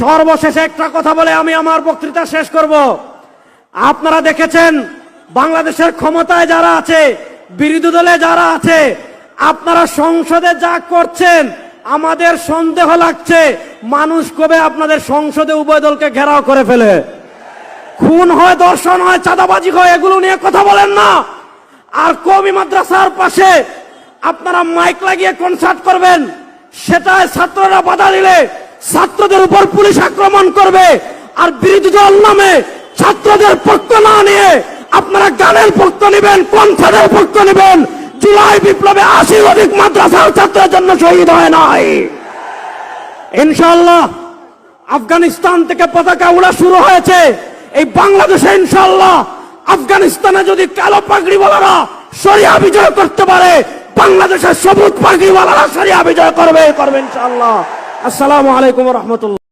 সর্বশেষে একটা কথা বলে আমি আমার বক্তৃতা শেষ করব। আপনারা দেখেছেন বাংলাদেশের ক্ষমতায় যারা আছে, বিরোধী দলে যারা আছে, আপনারা সংসদে যা করছেন আমাদের সন্দেহ লাগছে মানুষ কবে আপনাদের সংসদে উভয় দলকে ঘেরাও করে ফেলে। খুন হয়, ধর্ষণ হয়, চাঁদাবাজি হয়, এগুলো নিয়ে কথা বলেন না। আর কওমি মাদ্রাসার পাশে আপনারা মাইক লাগিয়ে কনসার্ট করবেন, সেটায় ছাত্ররা বাধা দিলে ছাত্রদের উপর পুলিশ আক্রমণ করবে। আর বিরোধী দল নামে ছাত্রদের পক্ষ না নিয়ে আপনারা গানের পক্ষ নেবেন, কনসার্টের পক্ষ নেবেন। জুলাই বিপ্লবে ৮০ অধিক মাদ্রাসার ছাত্রের জন্য শহীদ হয় নাই। ইনশাআল্লাহ আফগানিস্তান থেকে পতাকা উড়া শুরু হয়েছে, এই বাংলাদেশে ইনশাআল্লাহ আফগানিস্তানে যদি কালো পাগড়িওয়ালারা শরিয়া বিজয় করতে পারে, বাংলাদেশের সবুজ পাগড়িওয়ালারা শরিয়া বিজয় করবে ইনশাআল্লাহ। আসসালামু আলাইকুম ওয়া রাহমাতুল্লাহ।